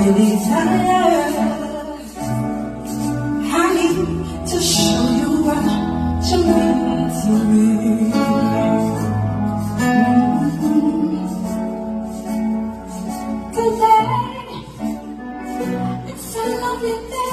really tired. I need to show you what you mean to me. Today, it's a lovely day.